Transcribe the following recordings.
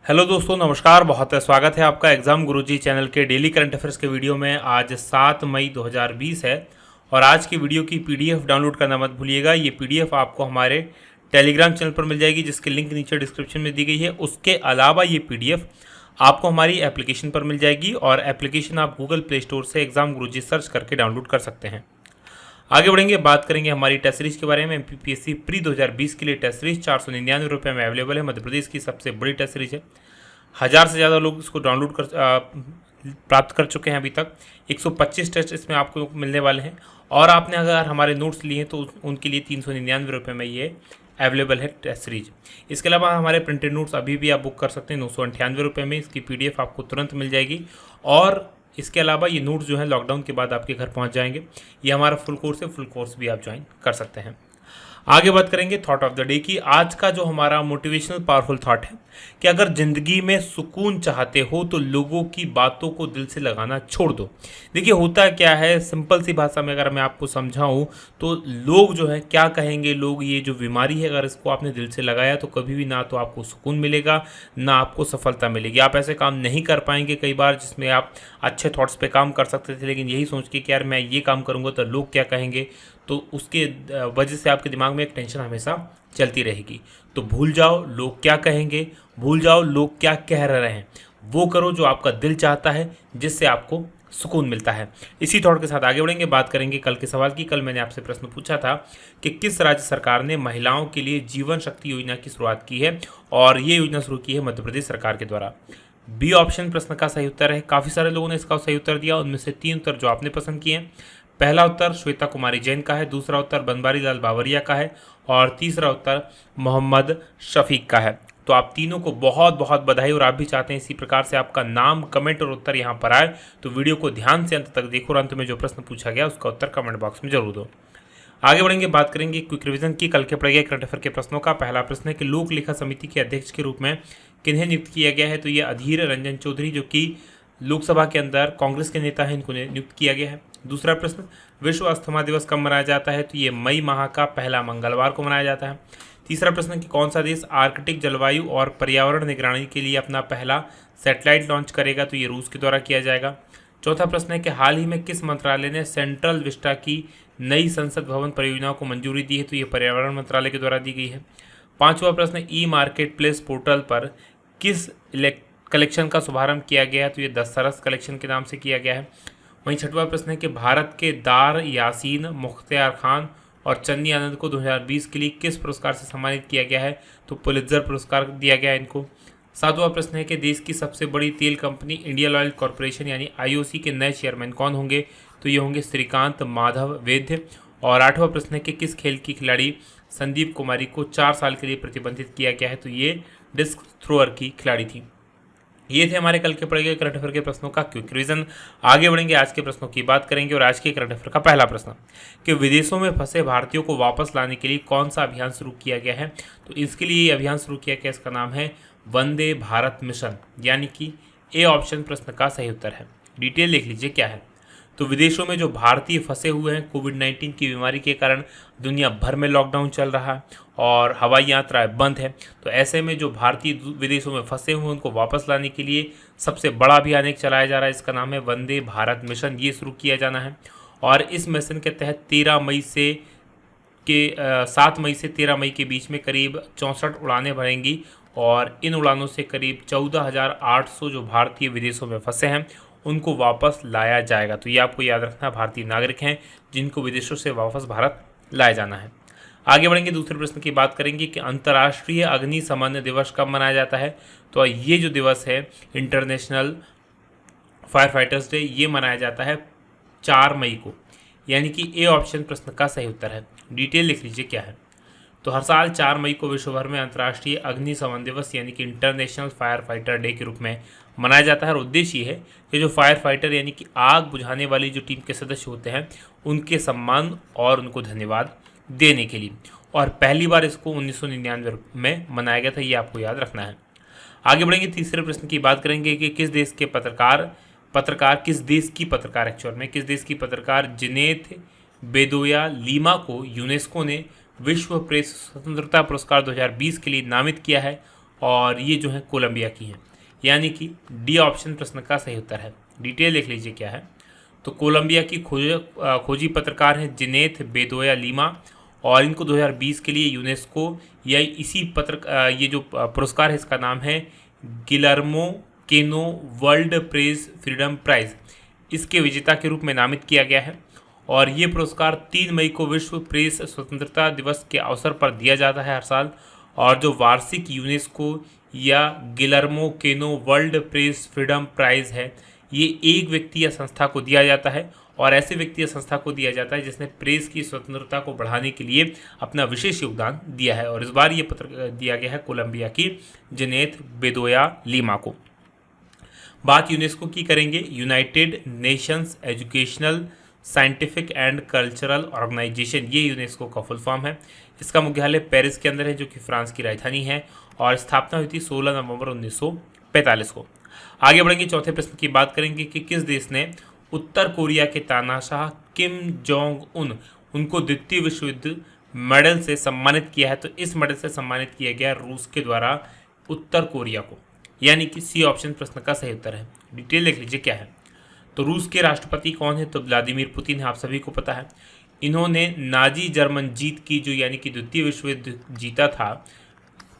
Hello दोस्तों, नमस्कार। बहुत स्वागत है आपका एग्जाम गुरुजी चैनल के डेली करंट अफेयर्स के वीडियो में। आज 7 मई 2020 है और आज की वीडियो की पीडीएफ डाउनलोड करना मत भूलिएगा। ये पीडीएफ आपको हमारे टेलीग्राम चैनल पर मिल जाएगी, जिसकी लिंक नीचे डिस्क्रिप्शन में दी गई है। उसके अलावा ये पीडीएफ आपको हमारी एप्लीकेशन पर मिल जाएगी और एप्लीकेशन आप गूगल प्ले स्टोर से एग्जाम गुरुजी सर्च करके डाउनलोड कर सकते हैं। आगे बढ़ेंगे, बात करेंगे हमारी टेस्ट सीरीज के बारे में। एमपीपीएससी प्री 2020 के लिए टेस्ट सीरीज 499 रुपये में अवेलेबल है। मध्य प्रदेश की सबसे बड़ी टेस्ट सीरीज है। 1000 से ज़्यादा लोग इसको डाउनलोड कर प्राप्त कर चुके हैं अभी तक। 125 टेस्ट इसमें आपको मिलने वाले हैं और आपने अगर हमारे नोट्स लिए हैं तो उनके लिए 399 रुपये में ये अवेलेबल है टेस्ट सीरीज। इसके अलावा हमारे प्रिंटेड नोट्स अभी भी आप बुक कर सकते हैं 998 रुपये में। इसकी पीडीएफ आपको तुरंत मिल जाएगी और इसके अलावा ये नोट्स जो है लॉकडाउन के बाद आपके घर पहुंच जाएंगे। ये हमारा फुल कोर्स है, फुल कोर्स भी आप ज्वाइन कर सकते हैं। आगे बात करेंगे थॉट ऑफ द डे की। आज का जो हमारा मोटिवेशनल पावरफुल थॉट है कि अगर ज़िंदगी में सुकून चाहते हो तो लोगों की बातों को दिल से लगाना छोड़ दो। देखिए, होता क्या है, सिंपल सी भाषा में अगर मैं आपको समझाऊं तो लोग जो है क्या कहेंगे, लोग ये जो बीमारी है अगर इसको आपने दिल से लगाया तो कभी भी ना तो आपको सुकून मिलेगा ना आपको सफलता मिलेगी। आप ऐसे काम नहीं कर पाएंगे कई बार जिसमें आप अच्छे थॉट्स पे काम कर सकते थे, लेकिन यही सोच के कि यार मैं ये काम करूँगा तो लोग क्या कहेंगे, तो उसके वजह से आपके दिमाग में एक टेंशन हमेशा चलती रहेगी। तो भूल जाओ लोग क्या कहेंगे, भूल जाओ लोग क्या कह रहे हैं, वो करो जो आपका दिल चाहता है, जिससे आपको सुकून मिलता है। इसी थॉट के साथ आगे बढ़ेंगे, बात करेंगे कल के सवाल की। कल मैंने आपसे प्रश्न पूछा था कि किस राज्य सरकार ने महिलाओं के लिए जीवन शक्ति योजना की शुरुआत की है, और ये योजना शुरू की है मध्य प्रदेश सरकार के द्वारा। बी ऑप्शन प्रश्न का सही उत्तर है। काफ़ी सारे लोगों ने इसका सही उत्तर दिया, उनमें से 3 उत्तर जो आपने पसंद किए हैं। पहला उत्तर श्वेता कुमारी जैन का है, दूसरा उत्तर बनवारी लाल बावरिया का है और तीसरा उत्तर मोहम्मद शफीक का है। तो आप तीनों को बहुत बहुत बधाई। और आप भी चाहते हैं इसी प्रकार से आपका नाम, कमेंट और उत्तर यहाँ पर आए तो वीडियो को ध्यान से अंत तक देखो और अंत में जो प्रश्न पूछा गया उसका उत्तर कमेंट बॉक्स में जरूर दो। आगे बढ़ेंगे, बात करेंगे क्विक रिवीजन की। कल के पढ़े गए करंट अफेयर के प्रश्नों का। पहला प्रश्न है कि लोक लेखा समिति के अध्यक्ष के रूप में किन्हें नियुक्त किया गया है, तो ये अधीर रंजन चौधरी जो कि लोकसभा के अंदर कांग्रेस के नेता हैं, इनको नियुक्त किया गया है। दूसरा प्रश्न, विश्व अस्थमा दिवस कब मनाया जाता है, तो ये मई माह का पहला मंगलवार को मनाया जाता है। तीसरा प्रश्न कि कौन सा देश आर्कटिक जलवायु और पर्यावरण निगरानी के लिए अपना पहला सैटेलाइट लॉन्च करेगा, तो ये रूस के द्वारा किया जाएगा। चौथा प्रश्न है कि हाल ही में किस मंत्रालय ने सेंट्रल विस्टा की नई संसद भवन परियोजनाओं को मंजूरी दी है, तो ये पर्यावरण मंत्रालय के द्वारा दी गई है। पांचवा प्रश्न, ई मार्केट प्लेस पोर्टल पर किस कलेक्शन का शुभारंभ किया गया है, तो ये दशरथ कलेक्शन के नाम से किया गया है। वहीं छठवां प्रश्न है कि भारत के दार यासीन, मुख्तियार खान और चन्नी आनंद को 2020 के लिए किस पुरस्कार से सम्मानित किया गया है, तो पुलित्जर पुरस्कार दिया गया है इनको। सातवां प्रश्न है कि देश की सबसे बड़ी तेल कंपनी इंडियन ऑयल कॉरपोरेशन यानी आईओसी के नए चेयरमैन कौन होंगे, तो ये होंगे श्रीकांत माधव वैद्य। और आठवां प्रश्न है कि किस खेल की खिलाड़ी संदीप कुमारी को 4 साल के लिए प्रतिबंधित किया गया है, तो ये डिस्क थ्रोअर की खिलाड़ी थी। ये थे हमारे कल के पढ़े गए करंट अफेयर के प्रश्नों का क्विक रिवीजन। आगे बढ़ेंगे, आज के प्रश्नों की बात करेंगे। और आज के करंट अफेयर का पहला प्रश्न कि विदेशों में फंसे भारतीयों को वापस लाने के लिए कौन सा अभियान शुरू किया गया है, तो इसके लिए ये अभियान शुरू किया गया, इसका नाम है वंदे भारत मिशन, यानी कि ए ऑप्शन प्रश्न का सही उत्तर है। डिटेल देख लीजिए क्या है। तो विदेशों में जो भारतीय फंसे हुए हैं कोविड-19 की बीमारी के कारण, दुनिया भर में लॉकडाउन चल रहा है और हवाई यात्राएं बंद है, तो ऐसे में जो भारतीय विदेशों में फंसे हुए हैं उनको वापस लाने के लिए सबसे बड़ा अभियान एक चलाया जा रहा है, इसका नाम है वंदे भारत मिशन। ये शुरू किया जाना है और इस मिशन के तहत 7 मई से 13 मई के बीच में करीब 64 उड़ानें भरेंगी और इन उड़ानों से करीब 14,800 जो भारतीय विदेशों में फंसे हैं उनको वापस लाया जाएगा। तो ये आपको याद रखना, भारतीय नागरिक हैं जिनको विदेशों से वापस भारत लाया जाना है। आगे बढ़ेंगे, दूसरे प्रश्न की बात करेंगे कि अंतर्राष्ट्रीय अग्निशमन दिवस कब मनाया जाता है, तो ये जो दिवस है इंटरनेशनल फायर फाइटर्स डे, ये मनाया जाता है 4 मई को, यानी कि ए ऑप्शन प्रश्न का सही उत्तर है। डिटेल लिख लीजिए क्या है। तो हर साल 4 मई को विश्व भर में अंतर्राष्ट्रीय अग्निशमन दिवस यानी कि इंटरनेशनल फायर फाइटर डे के रूप में मनाया जाता है। और उद्देश्य ये है कि जो फायर फाइटर यानी कि आग बुझाने वाली जो टीम के सदस्य होते हैं उनके सम्मान और उनको धन्यवाद देने के लिए। और पहली बार इसको 1999 में मनाया गया था, ये आपको याद रखना है। आगे बढ़ेंगे, तीसरे प्रश्न की बात करेंगे कि किस देश की पत्रकार जिनेथ बेदोया लीमा को यूनेस्को ने विश्व प्रेस स्वतंत्रता पुरस्कार 2020 के लिए नामित किया है, और ये जो है कोलंबिया की हैं। यानी कि डी ऑप्शन प्रश्न का सही उत्तर है। डिटेल देख लीजिए क्या है। तो कोलंबिया की खोजी पत्रकार हैं जेनेथ बेदोया लीमा, और इनको 2020 के लिए यूनेस्को या इसी ये जो पुरस्कार है इसका नाम है गिलर्मो केनो वर्ल्ड प्रेस फ्रीडम प्राइज, इसके विजेता के रूप में नामित किया गया है। और ये पुरस्कार 3 मई को विश्व प्रेस स्वतंत्रता दिवस के अवसर पर दिया जाता है हर साल। और जो वार्षिक यूनेस्को या गिलर्मो केनो वर्ल्ड प्रेस फ्रीडम प्राइज है, ये एक व्यक्ति या संस्था को दिया जाता है, और ऐसे व्यक्ति या संस्था को दिया जाता है जिसने प्रेस की स्वतंत्रता को बढ़ाने के लिए अपना विशेष योगदान दिया है। और इस बार ये पत्र दिया गया है कोलंबिया की जेनेथ बेदोया लीमा को। बात यूनेस्को की करेंगे। United Nations Educational Scientific and Cultural Organization, ये यूनेस्को का फुल फॉर्म है। इसका मुख्यालय पेरिस के अंदर है, जो कि फ्रांस की राजधानी है, और स्थापना हुई थी 16 नवंबर 1945 को। आगे बढ़ेंगे, चौथे प्रश्न की बात करेंगे कि किस देश ने उत्तर कोरिया के तानाशाह किम जोंग उन उनको द्वितीय विश्व युद्ध मेडल से सम्मानित किया है। तो इस मेडल से सम्मानित किया गया रूस के द्वारा उत्तर कोरिया को, यानी कि सी ऑप्शन प्रश्न का सही उत्तर है। डिटेल देख लीजिए क्या है। तो रूस के राष्ट्रपति कौन है? तो व्लादिमीर पुतिन है, आप सभी को पता है। इन्होंने नाजी जर्मन जीत की, जो यानी कि द्वितीय विश्व युद्ध जीता था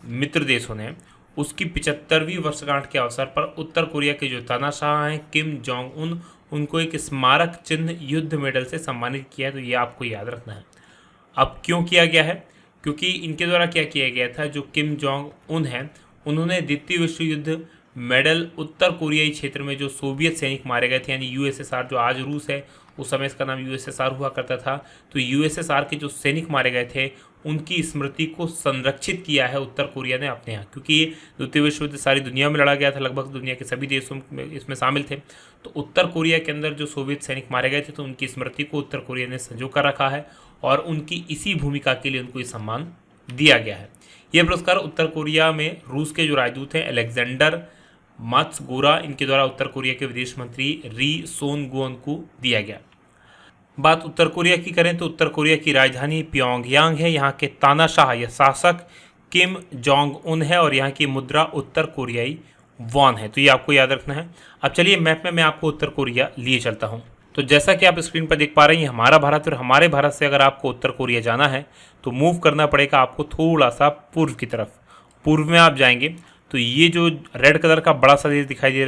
मित्र देशों ने, उसकी 75वीं वर्षगांठ के अवसर पर उत्तर कोरिया के जो तानाशाह हैं किम जोंग उन, उनको एक स्मारक चिन्ह युद्ध मेडल से सम्मानित किया है। तो ये आपको याद रखना है। अब क्यों किया गया है? क्योंकि इनके द्वारा क्या किया गया था, जो किम जोंग उन हैं उन्होंने द्वितीय विश्व युद्ध मेडल उत्तर कोरियाई क्षेत्र में जो सोवियत सैनिक मारे गए थे, यानी यूएसएसआर जो आज रूस है, उस समय इसका नाम यूएसएसआर हुआ करता था। तो यूएसएसआर के जो सैनिक मारे गए थे उनकी स्मृति को संरक्षित किया है उत्तर कोरिया ने अपने यहाँ, क्योंकि ये द्वितीय विश्व युद्ध सारी दुनिया में लड़ा गया था, लगभग दुनिया के सभी देशों में इसमें शामिल थे। तो उत्तर कोरिया के अंदर जो सोवियत सैनिक मारे गए थे, तो उनकी स्मृति को उत्तर कोरिया ने संजो कर रखा है, और उनकी इसी भूमिका के लिए उनको ये सम्मान दिया गया है। यह पुरस्कार उत्तर कोरिया में रूस के जो राजदूत हैं अलेक्जेंडर मात्सुगोरा, इनके द्वारा उत्तर कोरिया के विदेश मंत्री री सोन गुओन को दिया गया। बात उत्तर कोरिया की करें तो उत्तर कोरिया की राजधानी प्योंगयांग है। यहाँ के तानाशाह या शासक किम जोंग उन है, और यहाँ की मुद्रा उत्तर कोरियाई वॉन है। तो ये आपको याद रखना है। अब चलिए मैप में मैं आपको उत्तर कोरिया लिए चलता हूँ। तो जैसा कि आप स्क्रीन पर देख पा रहे हैं, हमारा भारत, और हमारे भारत से अगर आपको उत्तर कोरिया जाना है तो मूव करना पड़ेगा आपको थोड़ा सा पूर्व की तरफ। पूर्व में आप जाएंगे तो ये जो रेड कलर का बड़ा सा देश दिखाई दे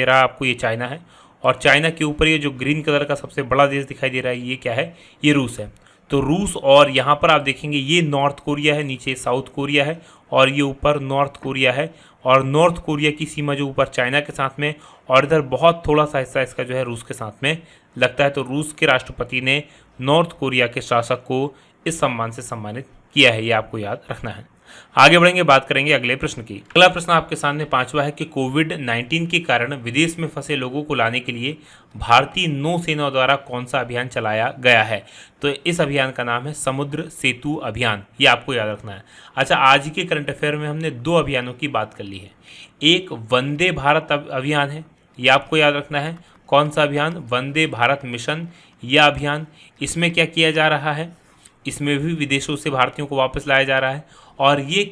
रहा है आपको, ये चाइना है। और चाइना के ऊपर ये जो ग्रीन कलर का सबसे बड़ा देश दिखाई दे रहा है, ये क्या है? ये रूस है। तो रूस, और यहाँ पर आप देखेंगे ये नॉर्थ कोरिया है, नीचे साउथ कोरिया है, और ये ऊपर नॉर्थ कोरिया है। और नॉर्थ कोरिया की सीमा जो ऊपर चाइना के साथ में, और इधर बहुत थोड़ा सा हिस्सा इसका जो है रूस के साथ में लगता है। तो रूस के राष्ट्रपति ने नॉर्थ कोरिया के शासक को इस सम्मान से सम्मानित किया है, ये आपको याद रखना है। आगे बढ़ेंगे, बात करेंगे अगले प्रश्न की। अगला प्रश्न आपके सामने पांचवा है कि कोविड-19 के कारण विदेश में फंसे लोगों को लाने के लिए भारतीय नौसेना द्वारा कौन सा अभियान चलाया गया है? तो इस अभियान का नाम है समुद्र सेतु अभियान, ये आपको याद रखना है। अच्छा, आज के करंट अफेयर में हमने 2 अभियानों की बात कर ली है। एक वंदे भारत अभियान है, ये आपको याद रखना है। कौन सा अभियान? वंदे भारत मिशन। यह अभियान, इसमें क्या किया जा रहा है? इसमें भी विदेशों से भारतीयों को वापस लाया जा रहा है, और ये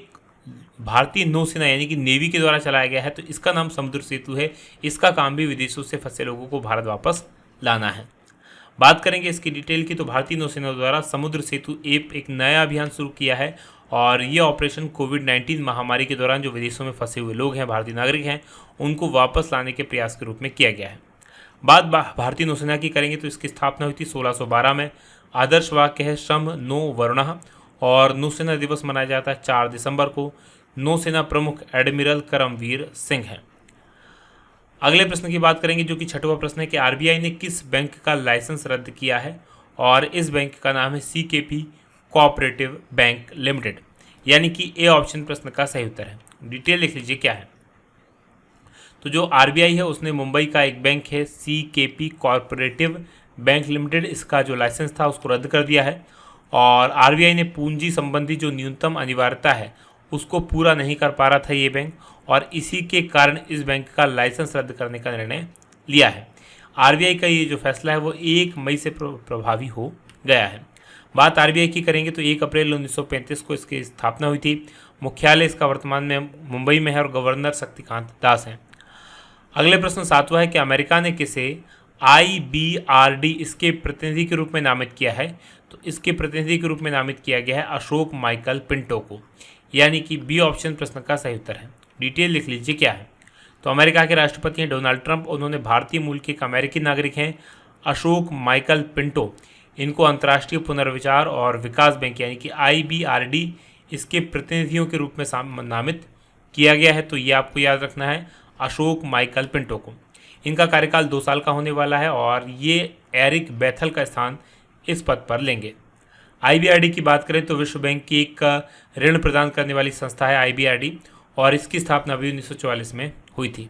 भारतीय नौसेना यानी कि नेवी के द्वारा चलाया गया है। तो इसका नाम समुद्र सेतु है। इसका काम भी विदेशों से फंसे लोगों को भारत वापस लाना है। बात करेंगे इसकी डिटेल की, तो भारतीय नौसेना द्वारा समुद्र सेतु एक नया अभियान शुरू किया है, और ये ऑपरेशन कोविड-19 महामारी के दौरान जो विदेशों में फंसे हुए लोग हैं, भारतीय नागरिक हैं, उनको वापस लाने के प्रयास के रूप में किया गया है। बात भारतीय नौसेना की करेंगे तो इसकी स्थापना हुई थी 1612 में। आदर्श वाक्य है श्रम नो वर्णः, और नौसेना दिवस मनाया जाता है 4 दिसंबर को। नौसेना प्रमुख एडमिरल करमवीर सिंह हैं। अगले प्रश्न की बात करेंगे, जो कि छठवां प्रश्न है कि आरबीआई ने किस बैंक का लाइसेंस रद्द किया है? और इस बैंक का नाम है सीकेपी कोऑपरेटिव बैंक लिमिटेड, यानी कि ए ऑप्शन प्रश्न का सही उत्तर है। डिटेल लिख लीजिए क्या है। तो जो आरबीआई है उसने मुंबई का एक बैंक है सीकेपी कोऑपरेटिव बैंक लिमिटेड, इसका जो लाइसेंस था उसको रद्द कर दिया है। और आरबीआई ने पूंजी संबंधी जो न्यूनतम अनिवार्यता है उसको पूरा नहीं कर पा रहा था ये बैंक, और इसी के कारण इस बैंक का लाइसेंस रद्द करने का निर्णय लिया है। आरबीआई का ये जो फैसला है वो 1 मई से प्रभावी हो गया है। बात आरबीआई की करेंगे तो 1 अप्रैल 1935 को इसकी स्थापना हुई थी। मुख्यालय इसका वर्तमान में मुंबई में है और गवर्नर शक्तिकांत दास हैं। अगले प्रश्न 7वां है कि अमेरिका ने किसे IBRD इसके प्रतिनिधि के रूप में नामित किया है? तो इसके प्रतिनिधि के रूप में नामित किया गया है अशोक माइकल पिंटो को, यानी कि बी ऑप्शन प्रश्न का सही उत्तर है। डिटेल लिख लीजिए क्या है। तो अमेरिका के राष्ट्रपति हैं डोनाल्ड ट्रंप, उन्होंने भारतीय मूल के एक अमेरिकी नागरिक हैं अशोक माइकल पिंटो, इनको अंतर्राष्ट्रीय पुनर्विचार और विकास बैंक यानी कि IBRD इसके प्रतिनिधियों के रूप में नामित किया गया है। तो ये आपको याद रखना है, अशोक माइकल पिंटो को। इनका कार्यकाल 2 साल का होने वाला है और ये एरिक बैथल का स्थान इस पद पर लेंगे। IBRD की बात करें तो विश्व बैंक की एक ऋण प्रदान करने वाली संस्था है IBRD और इसकी स्थापना भी 1944 में हुई थी।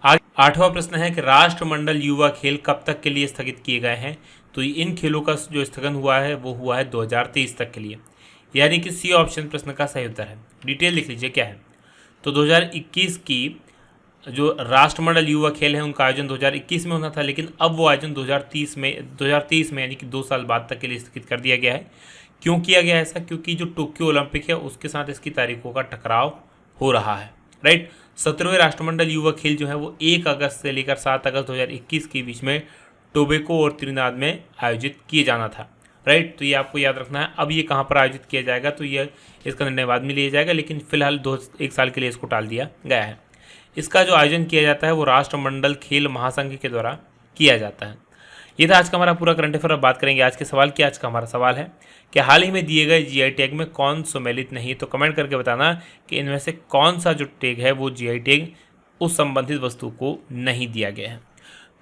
8वां प्रश्न है कि राष्ट्रमंडल युवा खेल कब तक के लिए स्थगित किए गए हैं? तो इन खेलों का जो स्थगन हुआ है वो हुआ है 2023 तक के लिए, यानी कि सी ऑप्शन प्रश्न का सही उत्तर है। डिटेल लिख लीजिए क्या है। तो 2021 की जो राष्ट्रमंडल युवा खेल है उनका आयोजन 2021 में होना था, लेकिन अब वो आयोजन 2023 में यानी कि 2 साल बाद तक के लिए स्थगित कर दिया गया है। क्यों किया गया ऐसा? क्योंकि जो टोक्यो ओलंपिक है उसके साथ इसकी तारीखों का टकराव हो रहा है। राइट, 17वें राष्ट्रमंडल युवा खेल जो है वो 1 अगस्त से लेकर 7 अगस्त 2021 के बीच में टोबैको और त्रिनाद में आयोजित किए जाना था। राइट, तो ये आपको याद रखना है। अब ये कहाँ पर आयोजित किया जाएगा तो ये इसका निर्णय बाद में लिया जाएगा, लेकिन फिलहाल 1 साल के लिए इसको टाल दिया गया है। इसका जो आयोजन किया जाता है वो राष्ट्रमंडल खेल महासंघ के द्वारा किया जाता है। ये था आज का हमारा पूरा करंट अफेयर। अब बात करेंगे आज के सवाल की। आज का हमारा सवाल है कि हाल ही में दिए गए GI टैग में कौन सम्मिलित नहीं? तो कमेंट करके बताना कि इनमें से कौन सा जो टैग है वो GI टैग उस संबंधित वस्तु को नहीं दिया गया है।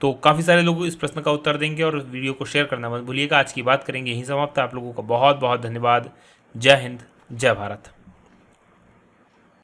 तो काफ़ी सारे लोग इस प्रश्न का उत्तर देंगे और वीडियो को शेयर करना मत भूलिएगा। आज की बात करेंगे यहीं समाप्त। आप लोगों का बहुत बहुत धन्यवाद। जय हिंद, जय भारत।